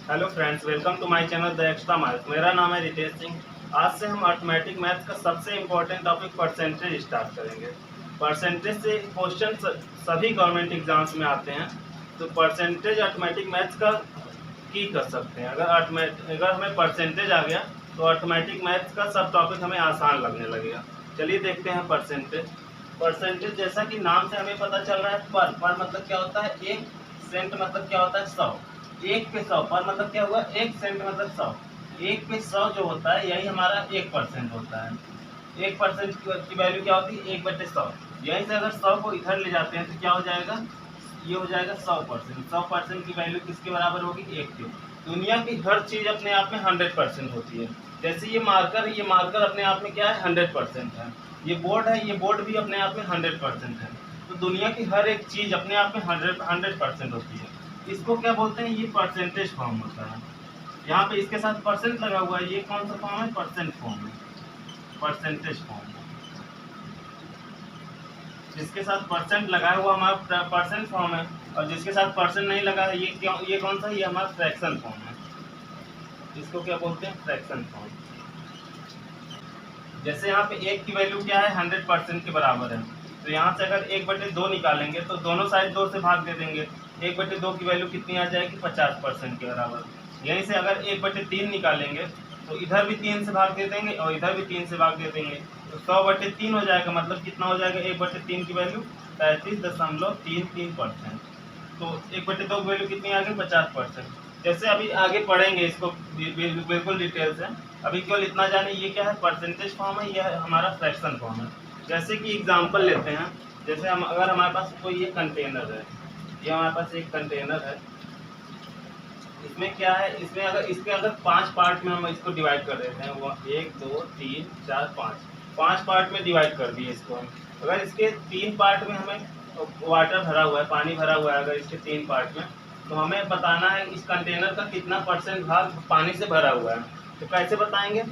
Hello friends, welcome to my channel the extra marks. मेरा नाम है रितेश सिंह। आज से हम अर्थमेटिक मैथ्स का सबसे इम्पोर्टेंट टॉपिक परसेंटेज स्टार्ट करेंगे। परसेंटेज से क्वेश्चन सभी गवर्नमेंट एग्जाम्स में आते हैं, तो परसेंटेज अर्थमेटिक मैथ्स का की कर सकते हैं। अगर हमें परसेंटेज आ गया तो अर्थमेटिक मैथ्स का सब टॉपिक हमें आसान लगने लगेगा। चलिए देखते हैं परसेंटेज। परसेंटेज जैसा कि नाम से हमें पता चल रहा है, पर मतलब क्या होता है एक, सेंट मतलब क्या होता है 100, एक पे 100, पर मतलब क्या हुआ एक सेंट मतलब 100, एक पे 100 जो होता है यही हमारा 1% होता है। 1% की वैल्यू क्या होती है 1/100। यहीं से अगर 100 को इधर ले जाते हैं तो क्या हो जाएगा, ये हो जाएगा 100%। 100% की वैल्यू किसके बराबर होगी, एक के। दुनिया की हर चीज अपने आप में 100% होती है। जैसे ये मार्कर अपने आप में क्या है 100% है। ये बोर्ड भी अपने आप में 100% है। तो दुनिया की हर एक चीज अपने आप में 100% होती है। इसको क्या बोलते हैं, ये परसेंटेज फॉर्म होता है। यहाँ पे इसके साथ परसेंट लगा हुआ है, ये कौन सा फॉर्म है, परसेंट फॉर्म है, परसेंटेज फॉर्म। जिसके साथ परसेंट लगाया हुआ हमारा परसेंट फॉर्म है, और जिसके साथ परसेंट नहीं लगा है ये कौन सा, ये हमारा फ्रैक्शन फॉर्म है। इसको क्या बोलते हैं, फ्रैक्शन फॉर्म। जैसे यहाँ पे एक की वैल्यू क्या है 100% के बराबर है, तो यहाँ से अगर 1/2 निकालेंगे तो दोनों साइड 2 से भाग दे देंगे। 1/2 की वैल्यू कितनी आ जाएगी, 50% के बराबर। यहीं से अगर 1/3 निकालेंगे तो इधर भी 3 से भाग दे देंगे और इधर भी 3 से भाग दे देंगे, तो 100/3 हो जाएगा। मतलब कितना हो जाएगा 1/3 की वैल्यू 35.33%। तो 1/2 की वैल्यू कितनी आ गई, 50%। जैसे अभी आगे पढ़ेंगे इसको बिल्कुल डिटेल से। अभी केवल इतना जाने ये क्या है, परसेंटेज फॉर्म है, यह हमारा फ्रैक्शन फॉर्म है। जैसे कि एग्जांपल लेते हैं, जैसे अगर हमारे पास कोई ये कंटेनर है, ये हमारे पास एक कंटेनर है। इसमें क्या है, इसमें अगर इसके अगर 5 पार्ट में हम इसको डिवाइड कर देते हैं, वो 1 2 3 4 5 पार्ट में डिवाइड कर दिए इसको हम। अगर इसके 3 पार्ट में हमें वाटर भरा हुआ है, पानी भरा हुआ है अगर इसके 3 पार्ट में, तो हमें बताना है इस कंटेनर का कितना % भाग पानी से भरा हुआ है। तो कैसे बताएंगे,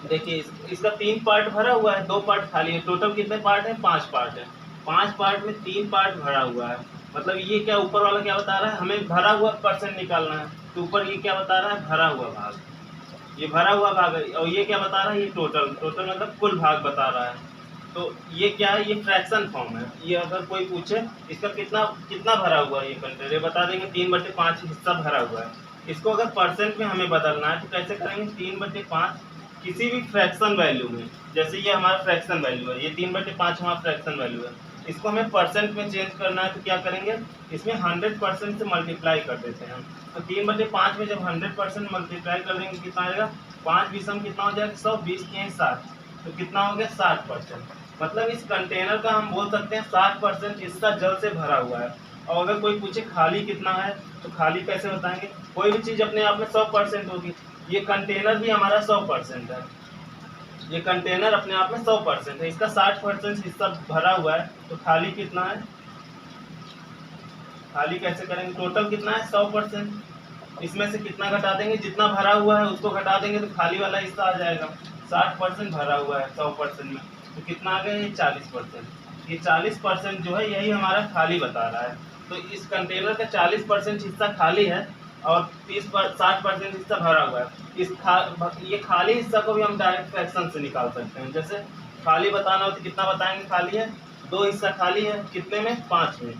देखिए इसका 3 पार्ट भरा हुआ है, 2 पार्ट खाली है। टोटल कितने पार्ट है, 5 पार्ट है। 5 पार्ट में 3 पार्ट भरा हुआ है। मतलब ये क्या, ऊपर वाला क्या बता रहा है, हमें भरा हुआ % निकालना है। तो ऊपर ये क्या बता रहा है, भरा हुआ भाग, ये भरा हुआ भाग है। और ये क्या बता रहा है, ये टोटल मतलब कुल भाग बता रहा है। तो ये क्या है, ये फ्रैक्शन फॉर्म है। ये अगर कोई पूछे इसका कितना कितना भरा हुआ है ये कंटेनर, ये बता देंगे 3/5 हिस्सा भरा हुआ है। इसको अगर परसेंट में हमें बदलना है तो कैसे करेंगे, 3/5 किसी भी फ्रैक्शन वैल्यू में। जैसे ये हमारा फ्रैक्शन वैल्यू है, ये 3/5 हमारा फ्रैक्शन वैल्यू है। इसको हमें परसेंट में चेंज करना है तो क्या करेंगे, इसमें 100% से मल्टीप्लाई कर देते हैं। तो 3/5 में जब 100% मल्टीप्लाई कर देंगे कितना आएगा, 5 विषम कितना हो जाएगा 100, 20 के 60, तो कितना हो गया 60%। मतलब इस कंटेनर का हम बोल सकते हैं 60% हिस्सा जल से भरा हुआ है। और अगर कोई पूछे खाली कितना है, तो खाली कैसे बताएंगे, कोई भी चीज अपने आप में 100% होगी। ये कंटेनर भी हमारा 100% है, ये कंटेनर अपने आप में 100% है, इसका 60% हिस्सा भरा हुआ है। तो खाली कितना है, खाली कैसे करेंगे, टोटल कितना है 100%, इसमें से कितना घटा देंगे, जितना भरा हुआ है उसको घटा देंगे तो खाली वाला हिस्सा आ जाएगा। 60% भरा हुआ है 100% में, तो कितना आ गया, ये 40%। ये 40% जो है यही हमारा खाली बता रहा है। तो इस कंटेनर का 40% हिस्सा खाली है और 60% हिस्सा भरा हुआ है। ये खाली हिस्सा को भी हम डायरेक्ट फ्रैक्शन से निकाल सकते हैं। जैसे खाली बताना हो तो कितना बताएंगे, खाली है 2 हिस्सा खाली है, कितने में 5 में।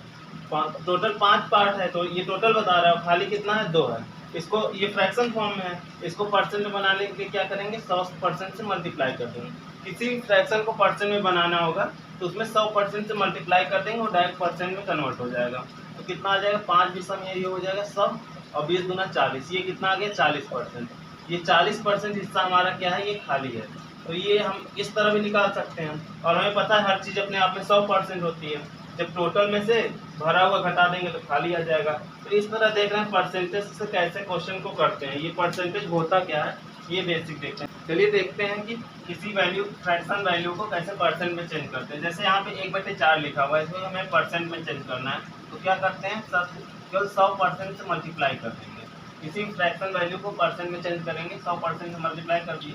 टोटल 5 पार्ट है, तो ये टोटल बता रहा है, खाली कितना है 2 है। इसको ये फ्रैक्शन फॉर्म में है, इसको परसेंट में बनाने के लिए क्या करेंगे, 100% से मल्टीप्लाई कर देंगे। किसी भी फ्रैक्शन को परसेंट में बनाना होगा तो उसमें 100% से मल्टीप्लाई कर देंगे और डायरेक्ट परसेंट में कन्वर्ट हो जाएगा। तो कितना आ जाएगा, 5 विषम ये हो जाएगा 100 और 20 दूना 40, ये कितना आ गया 40%। ये 40% हिस्सा हमारा क्या है, ये खाली है। तो ये हम इस तरह भी निकाल सकते हैं। और हमें पता है हर चीज़ अपने आप में 100% होती है। जब टोटल में से भरा हुआ घटा देंगे तो खाली आ जाएगा। तो इस तरह देख रहे हैं परसेंटेज से कैसे क्वेश्चन को करते हैं। ये परसेंटेज होता क्या है, ये बेसिक देखते हैं। चलिए देखते हैं कि किसी वैल्यू फ्रैक्शन वैल्यू को कैसे परसेंट में चेंज करते हैं। जैसे यहाँ पे 1/4 लिखा हुआ है, इसमें हमें परसेंट में चेंज करना है। तो क्या करते हैं, केवल 100% से मल्टीप्लाई कर देंगे। किसी फ्रैक्शन वैल्यू को परसेंट में चेंज करेंगे, 100% से मल्टीप्लाई कर दिए,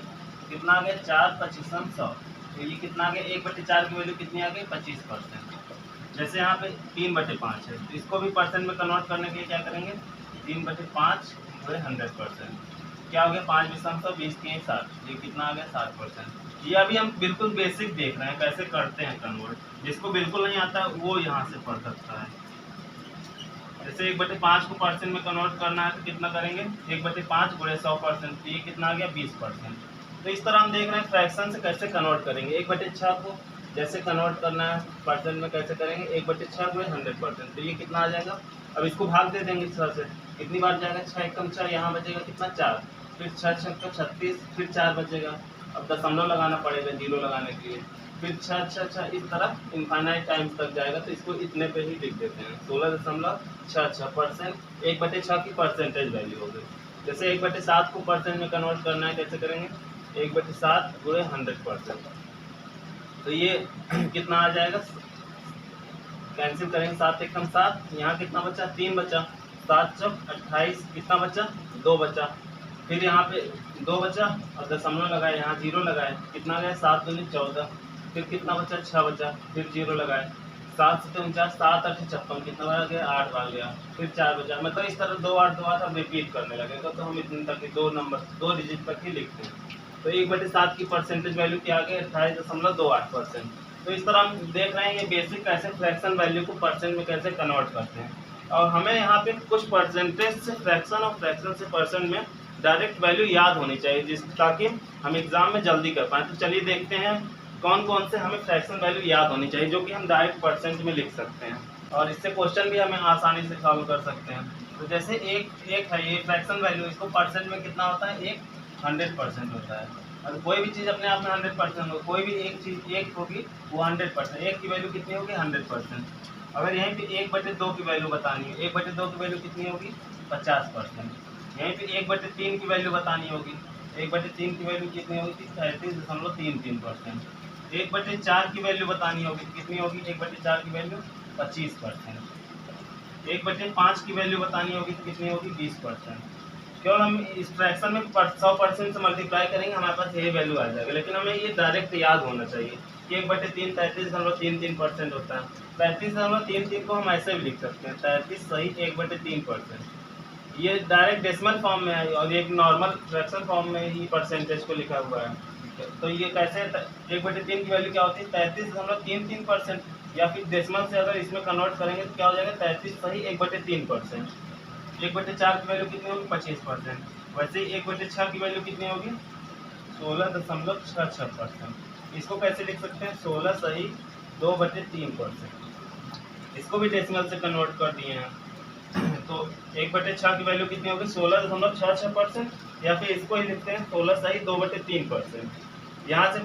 कितना आ गया 4 25 100। तो ये कितना आ गया, 1/4 की वैल्यू कितनी आ गई 25%। जैसे यहाँ पे 3/5 है, तो इसको भी परसेंट में कन्वर्ट करने के लिए क्या करेंगे, 3/5 हुए 100%। क्या हो गया 5/20 ये कितना आ गया 60%। ये अभी हम बिल्कुल बेसिक देख रहे हैं कैसे करते हैं कन्वर्ट। जिसको बिल्कुल नहीं आता वो यहाँ से पढ़ सकता है। जैसे 1/5 को परसेंट में कन्वर्ट करना है तो कितना करेंगे 1/5 गुणे 100%, तो ये कितना आ गया 20%। तो इस तरह हम देख रहे हैं फ्रैक्शन से कैसे कन्वर्ट करेंगे। 1/6 को जैसे कन्वर्ट करना है परसेंट में कैसे करेंगे 1/6 गुणे 100%, तो ये कितना आ जाएगा। अब इसको भाग दे देंगे 6 से, कितनी बार जाएगा 6 एकम 6, यहाँ बचेगा कितना 4, फिर 6 6 36, फिर 4 बचेगा। अब दशमलव लगाना पड़ेगा जीरो लगाने के लिए, फिर 6 6 6 इस तरह इनफाइनाइट टाइम्स तक जाएगा। तो इसको इतने पे ही लिख देते हैं 16.66%। 1/6 की परसेंटेज वैल्यू हो गई। जैसे 1/7 को परसेंट में कन्वर्ट करना है कैसे करेंगे 1/7 गुणे 100%, तो ये कितना आ जाएगा, कैंसिल करेंगे 7 एकम 7, यहाँ कितना बचा 3 बचा, 7 चौक 28, कितना बचा 2 बचा, फिर यहाँ पे 2 बचा और दशमलव लगाए, यहाँ जीरो लगाए, कितना गया 7 दूनी 14, फिर कितना बचा 6 बचा, फिर जीरो लगाए, 7 से 49, 7 8 56, कितना बार गया 8 बार गया, फिर 4 बचा। मतलब इस तरह 2 8 2 8 हम रिपीट करने लगेगा तो हम इतने तक दो नंबर 2 डिजिट तक ही लिखते हैं। तो 1/7 की परसेंटेज वैल्यू क्या आ गई 28.28%। तो इस तरह हम देख रहे हैं ये बेसिक कैसे फ्रैक्शन वैल्यू को परसेंट में कैसे कन्वर्ट करते हैं। और हमें यहाँ पे कुछ परसेंटेज से फ्रैक्शन और फ्रैक्शन से परसेंट में डायरेक्ट वैल्यू याद होनी चाहिए जिस ताकि हम एग्जाम में जल्दी कर पाएँ। तो चलिए देखते हैं कौन कौन से हमें फ्रैक्शन वैल्यू याद होनी चाहिए जो कि हम डायरेक्ट परसेंट में लिख सकते हैं और इससे क्वेश्चन भी हमें आसानी से सॉल्व कर सकते हैं। तो जैसे एक है ये फ्रैक्शन वैल्यू, इसको परसेंट में कितना होता है 100% होता है। और कोई भी चीज़ अपने आप में 100% हो, कोई भी एक चीज़ एक होगी वो 100%, एक की वैल्यू कितनी होगी 100%। अगर यहीं पे 1/2 की वैल्यू बतानी है 1/2 की वैल्यू कितनी होगी 50%। यहीं पे 1/3 की वैल्यू बतानी होगी 1/3 की वैल्यू कितनी होगी 33.33%। 1/4 की वैल्यू बतानी होगी कितनी होगी 1/4 की वैल्यू 25%। 1/5 की वैल्यू बतानी होगी तो कितनी होगी 20%। केवल हम इस फ्रैक्शन में 100% से मल्टीप्लाई करेंगे हमारे पास यही वैल्यू आ जाएगा। लेकिन हमें ये डायरेक्ट याद होना चाहिए कि 1/3 33.33% होता है। 33.33 को हम ऐसे भी लिख सकते हैं 33 सही 1/3%। ये डायरेक्ट डेसिमल फॉर्म में है और एक नॉर्मल फ्रैक्शन फॉर्म में ही परसेंटेज को लिखा हुआ है। तो ये कैसे 1/3 की वैल्यू क्या होती है 33.33%, या फिर डेसिमल से अगर इसमें कन्वर्ट करेंगे तो क्या हो जाएगा 33 सही 1/3%। 1/4 की वैल्यू कितनी होगी 25%। वैसे ही 1/6 की वैल्यू कितनी होगी 16.66%। इसको कैसे लिख सकते हैं 16 सही 2/3%। इसको भी डेसिमल से कन्वर्ट कर दिए हैं। तो 1/6 की वैल्यू कितनी होगी 16.66%, या फिर इसको ही लिखते हैं 16 सही 2/3%। यहाँ से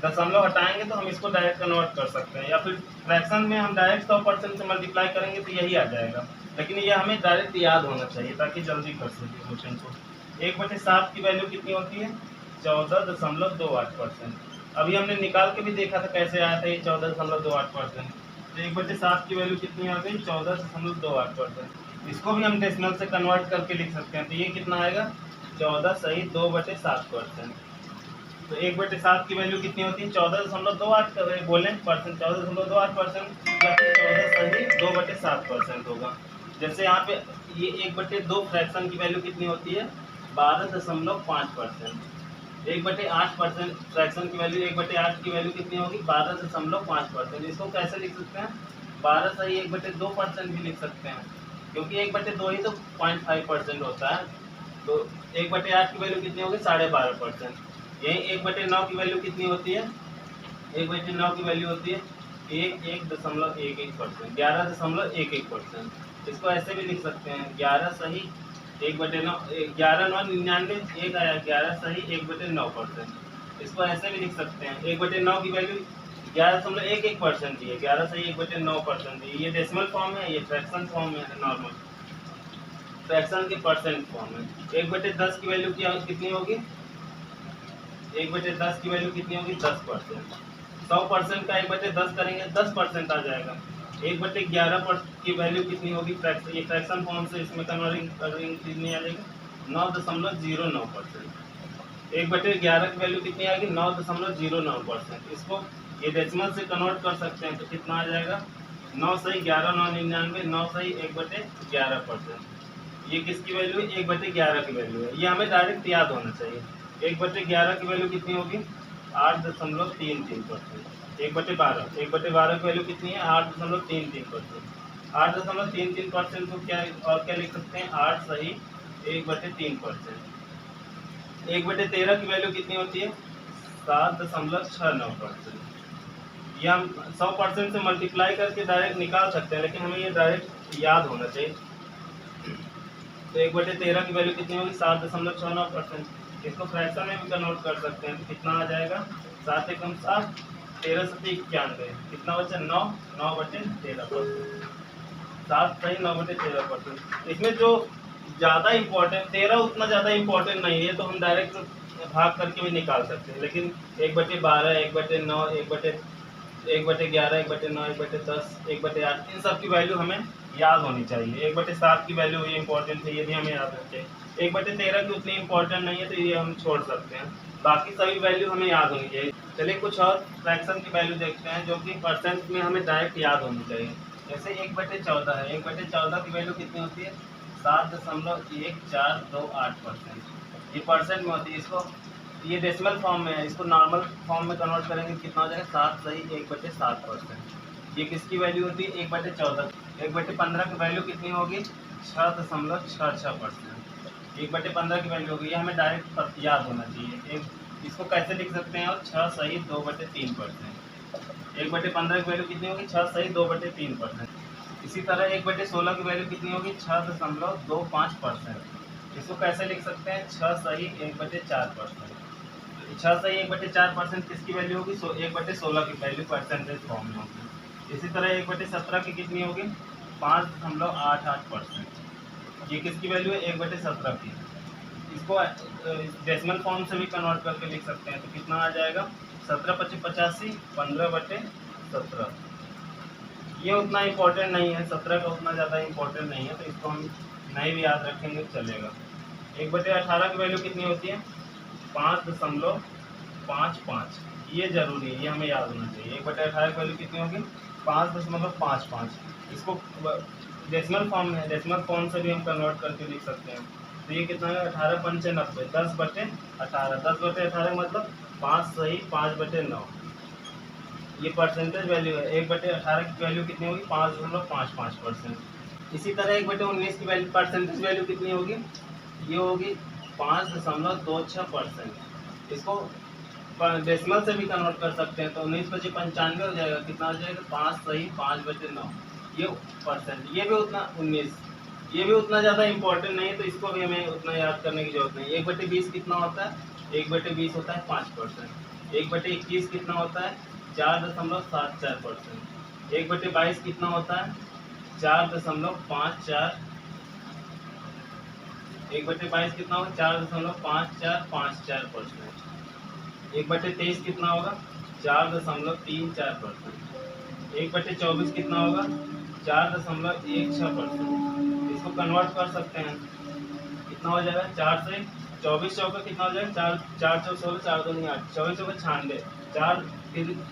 दशमलव हटाएंगे तो हम इसको डायरेक्ट कन्वर्ट कर सकते हैं, या फिर फ्रैक्शन में हम डायरेक्ट 100% से मल्टीप्लाई करेंगे तो यही आ जाएगा। लेकिन ये हमें डायरेक्ट याद होना चाहिए ताकि जल्दी कर सकें क्वेश्चन को। 1/7 की वैल्यू कितनी होती है 14.28%। अभी हमने निकाल के भी देखा था कैसे आया था ये 14.28%। तो 1/7 की वैल्यू कितनी आ गई 14.28%। इसको भी हम डेसिमल से कन्वर्ट करके लिख सकते हैं। तो ये कितना आएगा 14 सही 2/7%। तो 1/7 की वैल्यू कितनी होती है 14.28 बोलें परसेंट 14.28%, या फिर 14 सही 2/7% होगा। जैसे यहाँ पे ये 1/2 फ्रैक्शन की वैल्यू कितनी होती है 12.5%। 1/8% फ्रैक्शन की वैल्यू 1/8 की वैल्यू कितनी होगी 12.5%। इसको कैसे लिख सकते हैं 12 सही 1/2% भी लिख सकते हैं, क्योंकि 1/2 ही तो 0.5% होता है। तो 1/8 की वैल्यू कितनी होगी 12.5%। यही 1/9 की वैल्यू कितनी होती है 1/9 की वैल्यू होती है 11.11%, 11.11%। इसको ऐसे भी लिख सकते हैं 11 सही 1/9, 11/9 99 एक आया 11 सही 1/9%। इसको ऐसे भी लिख सकते हैं 1/9 की वैल्यू 11.11% दी है, 11 सही 1/9% दी है। ये डेसिमल फॉर्म है, ये फ्रैक्शन फॉर्म है, नॉर्मल फ्रैक्शन के परसेंट फॉर्म है। 1/10 की वैल्यू कितनी होगी 1/10 की वैल्यू कितनी होगी 10%। 100% का 1/10 करेंगे 10% आ जाएगा। 1/11 की वैल्यू कितनी होगी फ्रैक्शन, ये फ्रैक्शन फॉर्म से इसमें कन्वर्टिंग कितनी आ जाएगी 9.09%। 1/11 की वैल्यू कितनी आएगी 9.09%। इसको ये डेसिमल से कन्वर्ट कर सकते हैं तो कितना आ जाएगा 9 सही 11 9 99, 9 सही 1/11%। ये किसकी वैल्यू है? 1/11 की वैल्यू है। ये हमें डायरेक्ट याद होना चाहिए। 1/11 की वैल्यू कितनी होगी? 8.33%। 1/12, 1/12 की वैल्यू कितनी है? 8.33%। 8.33% को क्या और क्या लिख सकते हैं? 8 सही 1/3%। 1/13 की वैल्यू कितनी होती है? 7.69%। ये हम 100% से मल्टीप्लाई करके डायरेक्ट निकाल सकते हैं, लेकिन हमें ये डायरेक्ट याद होना चाहिए। तो 1/13 की वैल्यू कितनी होगी? 7.69%। इसको फ्रैक्शन में भी कन्वर्ट कर सकते हैं, तो कितना आ जाएगा? 7 एकम 7, 13 सत्ते 91, कितना बचा? 9, 9/13%। 7 सही 9/13%। इसमें जो ज़्यादा इम्पोर्टेंट 13 उतना ज़्यादा इम्पोर्टेंट नहीं है, तो हम डायरेक्ट भाग करके भी निकाल सकते हैं, लेकिन 1/12, 1/9, 1/11, 1/9, 1/10, 1/8 इन सब की वैल्यू हमें याद होनी चाहिए। 1/7 की वैल्यू ये इंपॉर्टेंट है, ये भी हमें याद होनी चाहिए। 1/13 की उतनी इंपॉर्टेंट नहीं है, तो ये हम छोड़ सकते हैं। बाकी सभी वैल्यू हमें याद होनी चाहिए। चलिए कुछ और फ्रैक्शन की वैल्यू देखते हैं जो कि परसेंट में हमें डायरेक्ट याद होनी चाहिए। जैसे 1/14 है। 1/14 की वैल्यू कितनी होती है? 7.1428%। ये परसेंट में होती है। इसको ये डेसिमल फॉर्म में है, इसको नॉर्मल फॉर्म में कन्वर्ट करेंगे कितना हो जाएगा? 7 सही 1/7%। ये किसकी वैल्यू होती है? 1/14। 1/15 की वैल्यू कितनी होगी? 6.66%। 1/15 की वैल्यू होगी। ये हमें डायरेक्ट याद होना चाहिए। इसको कैसे लिख सकते हैं? और 6 सही 2/3%। 1/15 की वैल्यू कितनी होगी? 6 सही 2/3%। इसी तरह 1/16 की वैल्यू कितनी होगी? 6.25%। इसको कैसे लिख सकते हैं? 6 सही 1/4%। 6 सही 1/4% किसकी वैल्यू होगी? 1/16 की वैल्यू परसेंटेज फॉर्म में होगी। इसी तरह 1/17 की कितनी होगी? 5.88%। ये किसकी वैल्यू है? 1/17 की। इसको डेसिमल फॉर्म से भी कन्वर्ट करके लिख सकते हैं, तो कितना आ जाएगा? 17×5=85, 15/17। ये उतना इम्पोर्टेंट नहीं है, 17 का उतना ज़्यादा इम्पोर्टेंट नहीं है, तो इसको हम नहीं भी याद रखेंगे चलेगा। 1/18 की वैल्यू कितनी होती है? 5.55। ये जरूरी है, ये हमें याद होना चाहिए। 1/18 की वैल्यू कितनी होगी? 5.55। इसको डेसिमल फॉर्म है, डेसिमल फॉर्म से भी हम कन्वर्ट करके लिख सकते हैं। तो ये कितना है? 18×5 = 90। 10/18, 10/18 मतलब 5 सही 5/9। ये परसेंटेज वैल्यू है। 1/18 की वैल्यू कितनी होगी? 5.55%। इसी तरह 1/19 की वैल्यू परसेंटेज वैल्यू कितनी होगी? ये होगी 5.26%। इसको डेसिमल से भी कन्वर्ट कर सकते हैं, तो 19×95 हो जाएगा। कितना हो जाएगा? 5 सही 5/9। ये परसेंट, ये भी उतना 19, ये भी उतना ज़्यादा इंपॉर्टेंट नहीं है, तो इसको भी हमें उतना याद करने की जरूरत नहीं है। 1/20 कितना होता है? 1/20 होता है 5%। 1/21 कितना होता है? 4.74%। 1/22 कितना होता है? 4.54। 1/22 कितना होगा? 4.5454%। 1/23 कितना होगा? 4.34%। 1/24 कितना होगा? 4.16%। इसको कन्वर्ट कर सकते हैं, कितना हो जाएगा? 4 से 24 चौका कितना हो जाएगा? 4 4 चौक 16, 4 2 8, 24 चौका 96, 4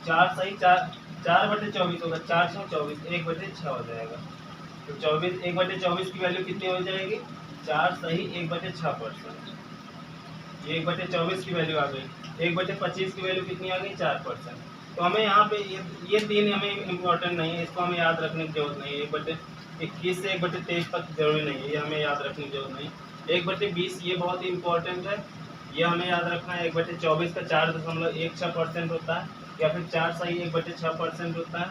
4 सही 4/24 होगा। 4 6 24, 1/6 हो जाएगा। तो 24 1/24 की वैल्यू कितनी हो जाएगी? 4 सही 1/6%। ये 1/24 की वैल्यू आ गई। 1/25 की वैल्यू कितनी आ गई? 4%। तो हमें यहाँ पे ये तीन हमें इम्पोर्टेंट नहीं है, इसको हमें याद रखने की जरूरत नहीं है। 1/21 से 1/23 तक जरूरी नहीं है, ये हमें याद रखने की जरूरत नहीं। 1/20 ये बहुत ही इम्पोर्टेंट है, ये हमें याद रखना है। 1/24 का 4.16% होता है, या फिर 4 सही 1/6% होता है।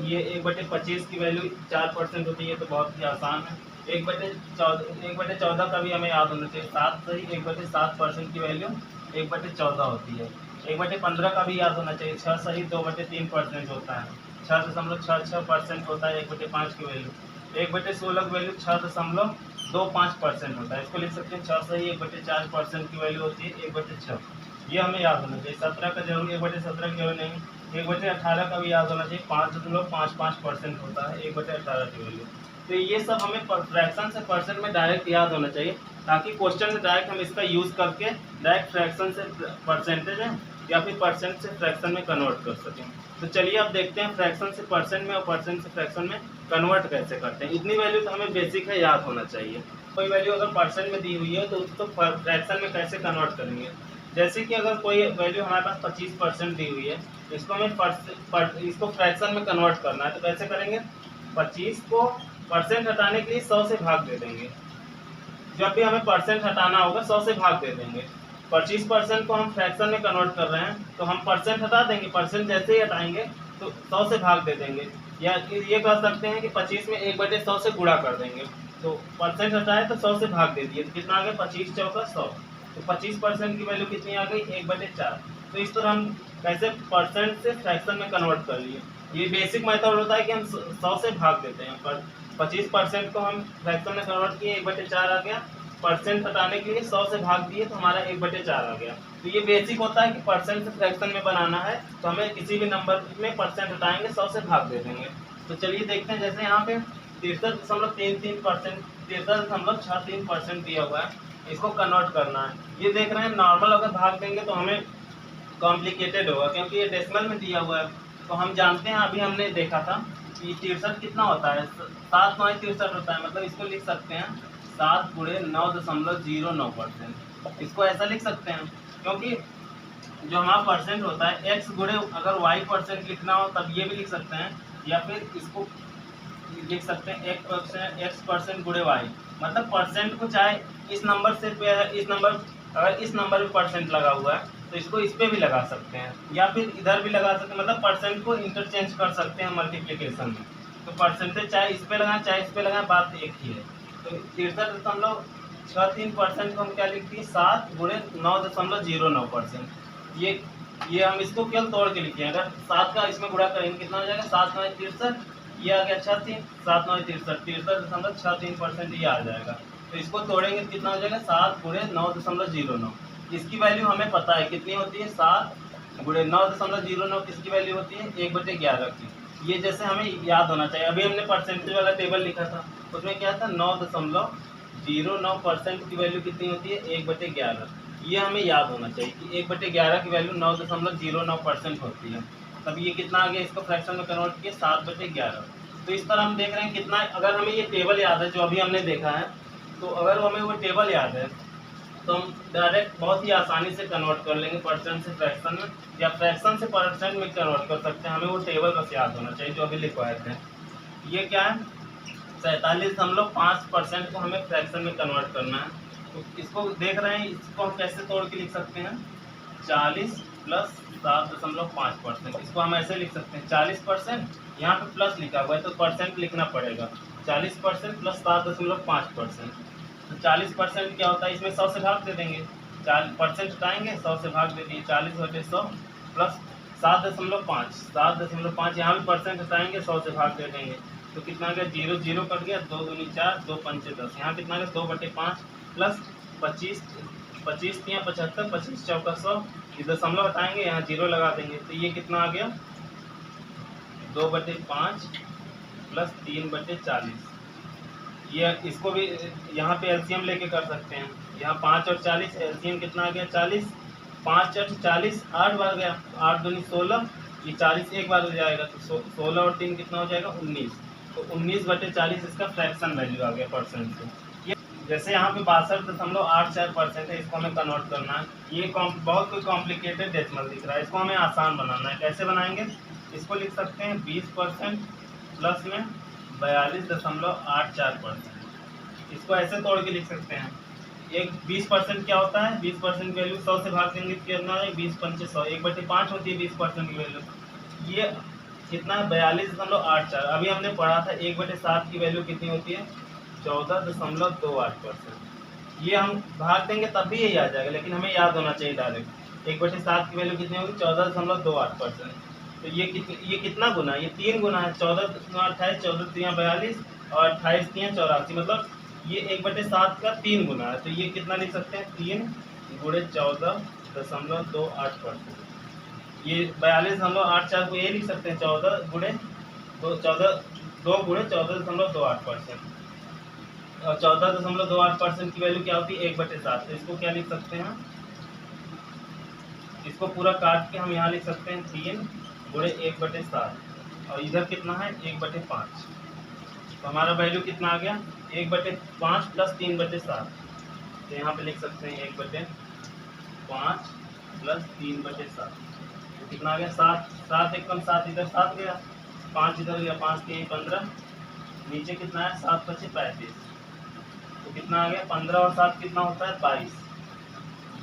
ये 1/25 की वैल्यू 4% होती है, तो बहुत ही आसान है। 1/14 का भी हमें याद होना चाहिए। 7 सही 1/7% की वैल्यू 1/14 होती है। 1/15 का भी याद होना चाहिए। 6 सही 2/3% होता है। 6.66% होता है 1/5 की वैल्यू। 1/16 की वैल्यू 6.25% होता है। इसको लिख सकते हैं 6 सही 1/4% की वैल्यू होती है 1/6। ये हमें याद होना चाहिए। 17 का जरूर 1/17 की जरूर नहीं। 1/18 का भी याद होना चाहिए। 5.55% होता है 1/18 की वैल्यू। तो ये सब हमें फ्रैक्शन से परसेंट में डायरेक्ट याद होना चाहिए, ताकि क्वेश्चन में डायरेक्ट हम इसका यूज़ करके डायरेक्ट फ्रैक्शन से परसेंटेज है या फिर परसेंट से फ्रैक्शन में कन्वर्ट कर सकें। तो चलिए अब देखते हैं फ्रैक्शन से परसेंट में और परसेंट से फ्रैक्शन में कन्वर्ट कैसे करते हैं। इतनी वैल्यू तो हमें बेसिक है, याद होना चाहिए। कोई वैल्यू अगर परसेंट में दी हुई है तो उसको फ्रैक्शन में कैसे कन्वर्ट करेंगे। जैसे कि अगर कोई वैल्यू हमारे पास 25% दी हुई है, इसको हमें इसको फ्रैक्शन में कन्वर्ट करना है, तो कैसे करेंगे। 25 को परसेंट हटाने के लिए 100 से भाग दे देंगे। जब भी हमें परसेंट हटाना होगा 100 से भाग दे देंगे। 25% को हम फ्रैक्शन में कन्वर्ट कर रहे हैं तो हम परसेंट हटा देंगे, परसेंट जैसे ही हटाएंगे तो 100 से भाग दे देंगे। या ये कह सकते हैं कि 25 में 1/100 से गुणा कर देंगे। तो परसेंट हटाए तो 100 से भाग दे दिए, तो कितना आ गया 25 चौका 100। तो 25% की वैल्यू कितनी आ गई 1/4। तो इस तरह हम कैसे परसेंट से फ्रैक्शन में कन्वर्ट कर लिए। ये बेसिक मेथड होता है कि हम 100 से भाग देते हैं। पर 25% को हम फ्रैक्शन में कन्वर्ट किए 1/4 आ गया, परसेंट हटाने के लिए 100 से भाग दिए तो हमारा 1/4 आ गया। तो ये बेसिक होता है कि परसेंट से फ्रैक्शन में बनाना है तो हमें किसी भी नंबर में परसेंट हटाएंगे 100 से भाग दे देंगे। तो चलिए देखते हैं, जैसे यहाँ पे 63.33%, 63.63% दिया हुआ है, इसको कन्वर्ट करना है। ये देख रहे हैं नॉर्मल अगर भाग देंगे तो हमें कॉम्प्लिकेटेड होगा क्योंकि ये डेसिमल में दिया हुआ है। तो हम जानते हैं, अभी हमने देखा था कि 63 कितना होता है, 7 9 63 होता है। मतलब इसको लिख सकते हैं 7 गुणे 9.09%। इसको ऐसा लिख सकते हैं क्योंकि जो हमारा परसेंट होता है x गुणे अगर y परसेंट लिखना हो तब ये भी लिख सकते हैं, या फिर इसको लिख सकते हैं x परसेंट गुणे y। मतलब परसेंट को चाहे इस नंबर से इस नंबर, अगर इस नंबर में परसेंट लगा हुआ है तो इसको इस पे भी लगा सकते हैं या फिर इधर भी लगा सकते हैं। मतलब परसेंट को इंटरचेंज कर सकते हैं मल्टीप्लिकेशन में। तो परसेंटेज चाहे इस पे लगाएं चाहे इस पे लगाएं, बात एक ही है। तो 63.63% को हम क्या लिखते हैं 7 गुणे 9.09%। ये हम इसको केवल तोड़ के लिखे हैं। अगर 7 का इसमें गुणा करेंगे कितना हो जाएगा 7 9 63, ये आ गया 36, 7 9 63, 63.63% ये आ जाएगा। तो इसको तोड़ेंगे तो कितना हो जाएगा 7 गुणे 9.09। इसकी वैल्यू हमें पता है कितनी होती है, 7 गुणे 9.09 किसकी वैल्यू होती है 1/11 की। ये जैसे हमें याद होना चाहिए। अभी हमने परसेंटेज वाला टेबल लिखा था, उसमें क्या था 9.09% की वैल्यू कितनी होती है 1/11। ये हमें याद होना चाहिए कि 1/11 की वैल्यू 9.09% होती है। तब ये कितना आ गया, इसको फ्रैक्शन में कन्वर्ट किया 7/11। तो इस तरह हम देख रहे हैं कितना, अगर हमें ये टेबल याद है जो अभी हमने देखा है, तो अगर हमें वो टेबल याद है तो हम डायरेक्ट बहुत ही आसानी से कन्वर्ट कर लेंगे परसेंट से फ्रैक्शन में, या फ्रैक्शन से परसेंट में कन्वर्ट कर सकते हैं। हमें वो टेबल बस याद होना चाहिए जो अभी लिखवाए थे। ये क्या है 47.5% को हमें फ्रैक्शन में कन्वर्ट करना है। तो इसको देख रहे हैं, इसको हम कैसे तोड़ के लिख सकते हैं 40 प्लस 7.5%। इसको हम ऐसे लिख सकते हैं 40%, यहाँ पे प्लस लिखा हुआ है तो परसेंट लिखना पड़ेगा। 40% प्लस 7.5%। तो 40% क्या होता है, इसमें 100 से भाग दे देंगे, 40% हटाएंगे 100 से भाग दे दिए, 40/100 प्लस 7.5, 7.5 यहाँ भी परसेंट हटाएंगे 100 से भाग दे देंगे। तो कितना गया 0 0 कट गया, 2 दूनी 4, 2 पंचे 10, यहाँ कितना गया 2/5 प्लस 25 25 तियाँ 75, 25 चौका 100, ये दशमलव हटाएंगे यहाँ 0 लगा देंगे। तो ये कितना आ गया 2/5 प्लस 3/40। ये इसको भी यहाँ पे एलसीएम लेके कर सकते हैं। यहाँ 5 और 40 एलसीएम कितना आ गया 40, 5 8 40, 8 बार गया, 8 दूनी 16, ये 40 एक बार हो जाएगा तो 16 और 3 कितना हो जाएगा 19। तो 19/40 इसका फ्रैक्शन वैल्यू आ गया परसेंट से। ये जैसे यहाँ पे 62.84% है, इसको हमें कन्वर्ट करना है। ये बहुत कोई कॉम्प्लिकेटेड डेसिमल दिख रहा है, इसको हमें आसान बनाना है। कैसे बनाएंगे, इसको लिख सकते हैं 20% प्लस में 42.84%। इसको ऐसे तोड़ के लिख सकते हैं। एक 20% क्या होता है, 20% की वैल्यू 100 से भाग देंगे कितना है 20 पंचे 100, 1/5 होती है 20% की वैल्यू। ये कितना है 42.84। अभी हमने पढ़ा था 1/7 की वैल्यू कितनी होती है 14.28%। ये हम भाग देंगे तब भी यही आ जाएगा, लेकिन हमें याद होना चाहिए डायरेक्ट 1/7 की वैल्यू कितनी होगी 14.28%। तो ये कितना गुना है, ये 3 गुना है, 14 दूना 28, 14 तियाँ 42 और 28 तियाँ 84, मतलब ये 1/7 का 3 गुना है। तो ये कितना लिख सकते हैं 3 गुणे 14.28%। ये 42.84 को ये लिख सकते हैं 14 गुणे 2 गुणे 14.28%। और 14.28% की वैल्यू क्या होती है 1/7। तो इसको क्या लिख सकते हैं इसको पूरा काट के हम यहाँ लिख सकते हैं 3 गुणे 1/7 और इधर कितना है 1/5। तो हमारा वैल्यू कितना आ गया 1/5 प्लस 3/7। तो यहाँ पे लिख सकते हैं 1/5 प्लस 3/7। तो कितना आ गया 7। 7 एकम 7 इधर 7 गया, 5 इधर गया, 5 के 15, नीचे कितना है 7 × 35। तो कितना आ गया 15 और 7 कितना होता है 22।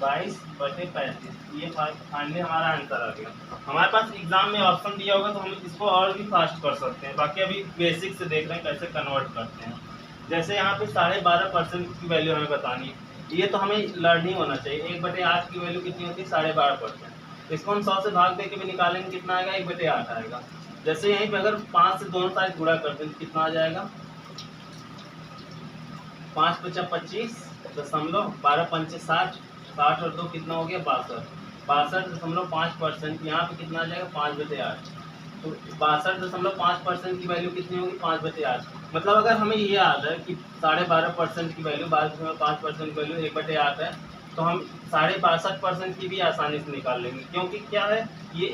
22/35 ये फाइनली हमारा आंसर आ गया। हमारे पास एग्जाम में ऑप्शन दिया होगा तो हम इसको और भी फास्ट कर सकते हैं। बाकी अभी बेसिक से देख रहे हैं कैसे कन्वर्ट करते हैं। जैसे यहाँ पे 12.5% की वैल्यू हमें बतानी है, ये तो हमें लर्निंग होना चाहिए। 1/8 की वैल्यू कितनी होती है 12.5%। इसको हम 100 से भाग दे के भी निकालेंगे, कितना आएगा 1/8 आएगा। जैसे यहीं पे अगर 5 से दोनों साइड गुणा करते हैं कितना आ जाएगा 5 × 5 = 25 दशमलव 12 × 5 = 60, 60 और 2 कितना हो गया 62, 62.5%। यहाँ पे कितना आ जाएगा 5/8। तो 62.5% की वैल्यू कितनी होगी 5/8। मतलब अगर हमें ये याद है कि 12.5% की वैल्यू 12.5% की वैल्यू 1/8 है, तो हम 62.5% की भी आसानी से निकाल लेंगे। क्योंकि क्या है ये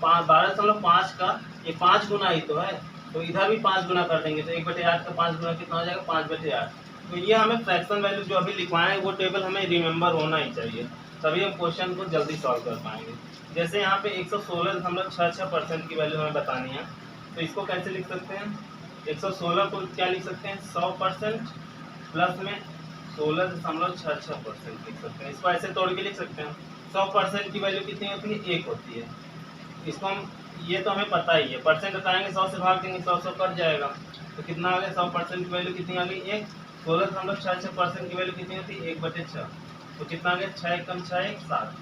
12.5 का ये 5 गुना ही तो है, तो इधर भी 5 गुना कर देंगे तो 1/8 का 5 गुना कितना हो जाएगा 5/8। तो ये हमें फ्रैक्शन वैल्यू जो अभी लिखवाए हैं वो टेबल हमें रिमेंबर होना ही चाहिए, तभी हम क्वेश्चन को जल्दी सॉल्व कर पाएंगे। जैसे यहाँ पे 116.66% की वैल्यू हमें बतानी है, तो इसको कैसे लिख सकते हैं 116 को क्या लिख सकते हैं 100% प्लस में 16.66% लिख सकते हैं। इसको ऐसे तोड़ के लिख सकते हैं। 100% की वैल्यू कितनी होती है 1 होती है। इसको हम ये तो हमें पता ही है, परसेंट बताएंगे 100 से भाग देंगे 100 कट जाएगा। तो कितना आ गया 100% की वैल्यू कितनी आ गई 1। 16.66% की वैल्यू कितनी होती है 1/6। तो कितना आ गया 6 एकम 6 1 7,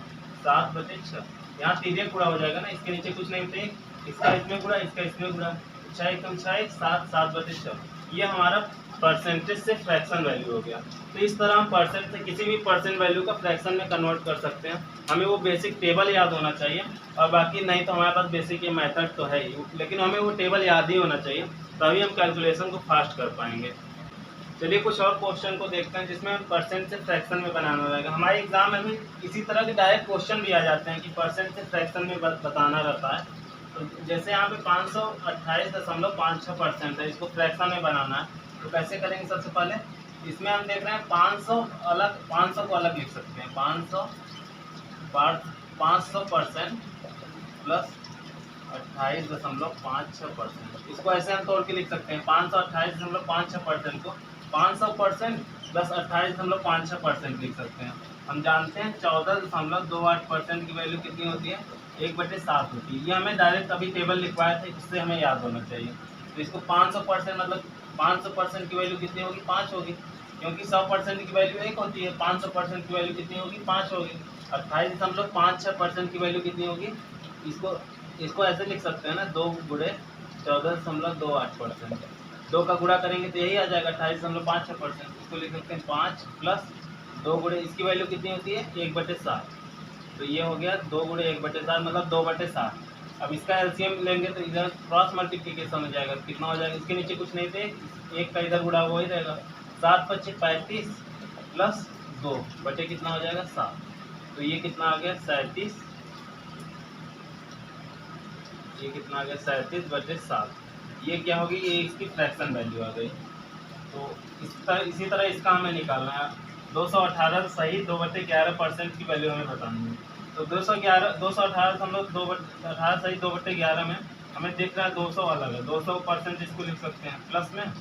7/6। यहाँ सीधे गुणा हो जाएगा ना, इसके नीचे कुछ नहीं होते, इसका इसमें गुणा इसका इसमें गुणा, 6 एकम 6 1 7, 7/6। ये हमारा परसेंटेज से फ्रैक्शन वैल्यू हो गया। तो इस तरह हम परसेंट से किसी भी परसेंट वैल्यू का फ्रैक्शन में कन्वर्ट कर सकते हैं। हमें वो बेसिक टेबल याद होना चाहिए, और बाकी नहीं तो हमारे पास बेसिक ये मेथड तो है ही, लेकिन हमें वो टेबल याद ही होना चाहिए, तभी हम कैलकुलेशन को फास्ट कर पाएंगे। चलिए कुछ और क्वेश्चन को देखते हैं जिसमें परसेंट से फ्रैक्शन में बनाना रहेगा। हमारे एग्जाम में भी इसी तरह के डायरेक्ट क्वेश्चन भी आ जाते हैं कि परसेंट से फ्रैक्शन में बताना रहता है। तो जैसे यहाँ पे 528.56% है, इसको फ्रैक्शन में बनाना है, तो कैसे करेंगे सबसे पहले इसमें हम देख रहे हैं 500 को अलग लिख सकते हैं। 500% प्लस 28.56%, इसको ऐसे हम तोड़ के लिख सकते हैं 528.56% को 500% प्लस 28.56% लिख सकते हैं। हम जानते हैं 14.28% की वैल्यू कितनी होती है 1/7 होती है। ये हमें डायरेक्ट अभी टेबल लिखवाए थे, इससे हमें याद होना चाहिए। तो इसको 500% मतलब 500% की वैल्यू कितनी होगी 5 होगी, क्योंकि 100% की वैल्यू 1 होती है। 500% की वैल्यू कितनी होगी 5 होगी। 28.56% की वैल्यू कितनी होगी, इसको ऐसे लिख सकते हैं ना 2 गुणे 14.28%। 2 का गुणा करेंगे तो यही आ जाएगा 28.56%। इसको लिख सकते हैं 5 प्लस 2 गुणे इसकी वैल्यू कितनी होती है 1/7। तो ये हो गया 2 गुणे 1/7 मतलब 2/7। अब इसका एलसीएम लेंगे तो इधर क्रॉस मल्टीप्लिकेशन हो जाएगा, कितना हो जाएगा इसके नीचे कुछ नहीं थे, 1 का इधर गुणा वो ही रहेगा 7 × 5 = 35 प्लस 2 बटे कितना हो जाएगा 7। तो ये कितना आ गया 37, ये कितना आ गया 37/7। ये क्या होगी ये इसकी फ्रैक्शन वैल्यू आ गई। तो इसी तरह इसका हमें निकालना है 218 सही 2/11% की वैल्यू हमें बतानी है। तो 218 सही 2/11 में हमें दिख रहा है 200 अलग है, 200% इसको लिख सकते हैं प्लस में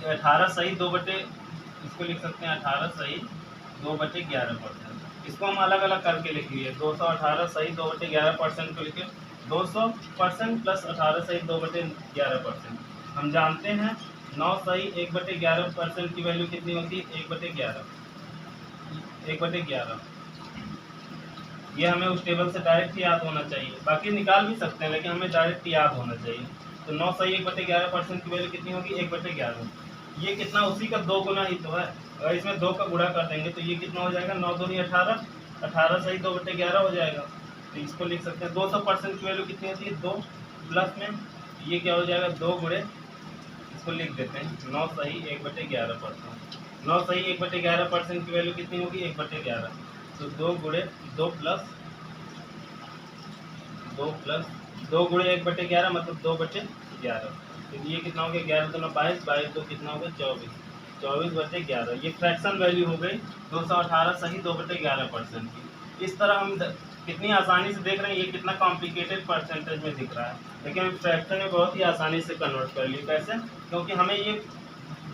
18 सही 2 इसको लिख सकते हैं 18 सही 2/11%। इसको हम अलग अलग करके लिख लिए 218 सही 2/11% को लिखे 200% प्लस 18 सही 2/11%। हम जानते हैं 9 सही 1/11% की वैल्यू कितनी होती है 1/11। ये हमें उस टेबल से डायरेक्ट याद होना चाहिए, बाकी निकाल भी सकते हैं लेकिन हमें डायरेक्ट याद होना चाहिए। तो 9 सही 1/11% की वैल्यू कितनी होगी 1/11। ये कितना उसी का 2 गुना ही तो है, अगर इसमें 2 का गुणा कर देंगे तो ये कितना हो जाएगा 9 दूनी 18, 18 सही 2/11 हो जाएगा। तो इसको लिख सकते हैं 200% की वैल्यू कितनी होती है 2 प्लस में ये क्या हो जाएगा 2 गुणे इसको लिख देते हैं 9 सही 1/11%। 9 सही 1/11% की वैल्यू कितनी होगी 1/11। तो 2 गुणे 1/11 मतलब 2/11। तो ये कितना हो गया, 11 दूना 22, 22 दो कितना हो गया 24, 24/11। ये फ्रैक्शन वैल्यू हो गई 218 सही 2/11% की। इस तरह हम कितनी आसानी से देख रहे हैं, ये कितना कॉम्प्लिकेटेड परसेंटेज में दिख रहा है, लेकिन हम फ्रैक्शन में बहुत ही आसानी से कन्वर्ट कर लिए। कैसे? क्योंकि हमें ये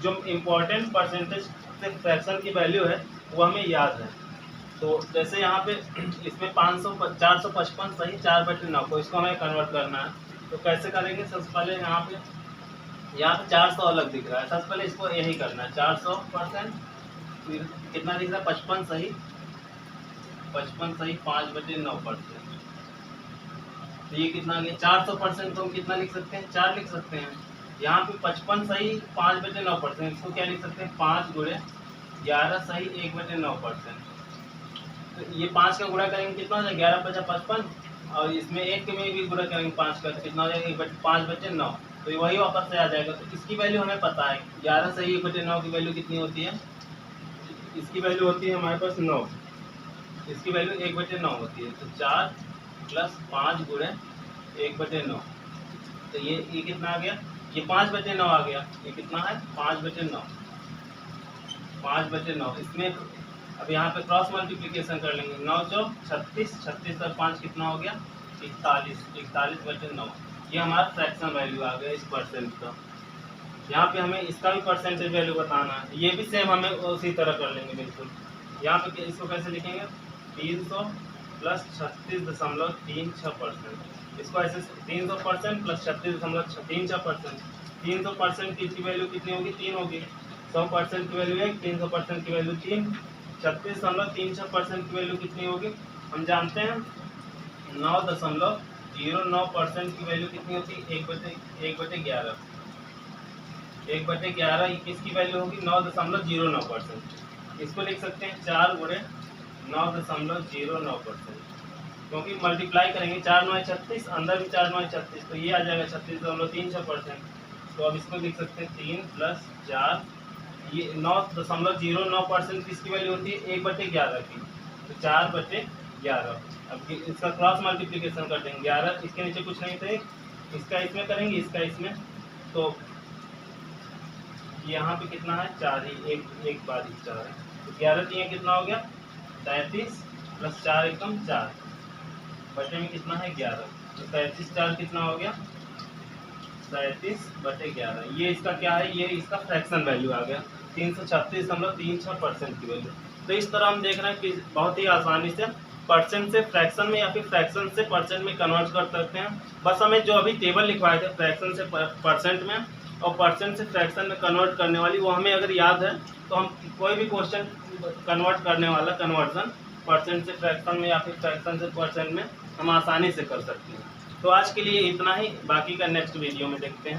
जो इम्पोर्टेंट परसेंटेज से फ्रैक्शन की वैल्यू है वो हमें याद है। तो जैसे यहाँ पे इसमें 455 सही 4/9 को इसको हमें कन्वर्ट करना है। तो कैसे करेंगे? सबसे पहले यहाँ पे 400 अलग दिख रहा है, सबसे पहले इसको यही करना है 400%। फिर कितना दिख रहा है 55 सही 5/9%। तो ये कितना आ गया 400%। तो हम कितना लिख सकते हैं 4 लिख सकते हैं। यहाँ पे 55 सही 5/9%, इसको क्या लिख सकते हैं 5 गुणे 11 सही 1/9%। तो ये 5 का गुणा करेंगे कितना हो जाएगा 11×5=55, और इसमें 1 में भी गुणा करेंगे 5 का तो कितना हो जाएगा 5/9। तो ये वही वापस से आ जाएगा। तो इसकी वैल्यू हमें पता है 11 सही 1/9 की वैल्यू कितनी होती है, इसकी वैल्यू होती है हमारे पास 9, इसकी वैल्यू 1/9 होती है। तो 4 + 5 गुणे 1/9। तो ये कितना आ गया, ये 5/9 आ गया। ये कितना है 5/9, 5/9। इसमें अब यहाँ पे क्रॉस मल्टीप्लिकेशन कर लेंगे, 9 चौक 36, 36 और 5 कितना हो गया 41, 41/9। ये हमारा फ्रैक्शन वैल्यू आ गया इस परसेंट का। यहाँ पे हमें इसका भी परसेंटेज वैल्यू बताना है, ये भी सेम हमें उसी तरह कर लेंगे बिल्कुल। यहाँ पे इसको कैसे लिखेंगे 300 + 36.36%। इसको ऐसे 300% + 36.36%। 300% की इसकी वैल्यू कितनी होगी 3 होगी, 100% की वैल्यू 1, 300% की वैल्यू 3, 36.36% की वैल्यू कितनी होगी हम जानते हैं 9.09% की वैल्यू कितनी होती है 1/11। 1/11 किसकी वैल्यू होगी 9.09%। इसको लिख सकते हैं 4 गुणे 9.09%, क्योंकि मल्टीप्लाई करेंगे 4 9 36, अंदर भी 4 9 36, तो ये आ जाएगा 36.36%। तो अब इसको लिख सकते हैं 3 + 4, ये 9.09% किसकी वैल्यू होती है 1/11 की, तो 4/11। अब इसका क्रॉस मल्टीप्लिकेशन कर देंगे 11 इसके नीचे कुछ नहीं थे, इसका इसमें करेंगे इसका इसमें, तो यहाँ पे कितना है 4 ही, एक बार 4 है, तो 11 3 कितना हो गया 33 + 4 एकदम 4 बटे में कितना है 11, तो 33 4 कितना हो गया 37/11। ये इसका क्या है, ये इसका फ्रैक्शन वैल्यू आ गया 336.36% की वैल्यू। तो इस तरह हम देख रहे हैं कि बहुत ही आसानी से परसेंट से फ्रैक्शन में या फिर फ्रैक्शन से परसेंट में कन्वर्ट कर सकते हैं। बस हमें जो अभी टेबल लिखवाए थे फ्रैक्शन से परसेंट में और परसेंट से फ्रैक्शन में कन्वर्ट करने वाली, वो हमें अगर याद है तो हम कोई भी क्वेश्चन कन्वर्ट करने वाला कन्वर्जन परसेंट से फ्रैक्शन में या फिर फ्रैक्शन से परसेंट में हम आसानी से कर सकते हैं। तो आज के लिए इतना ही, बाकी का नेक्स्ट वीडियो में देखते हैं।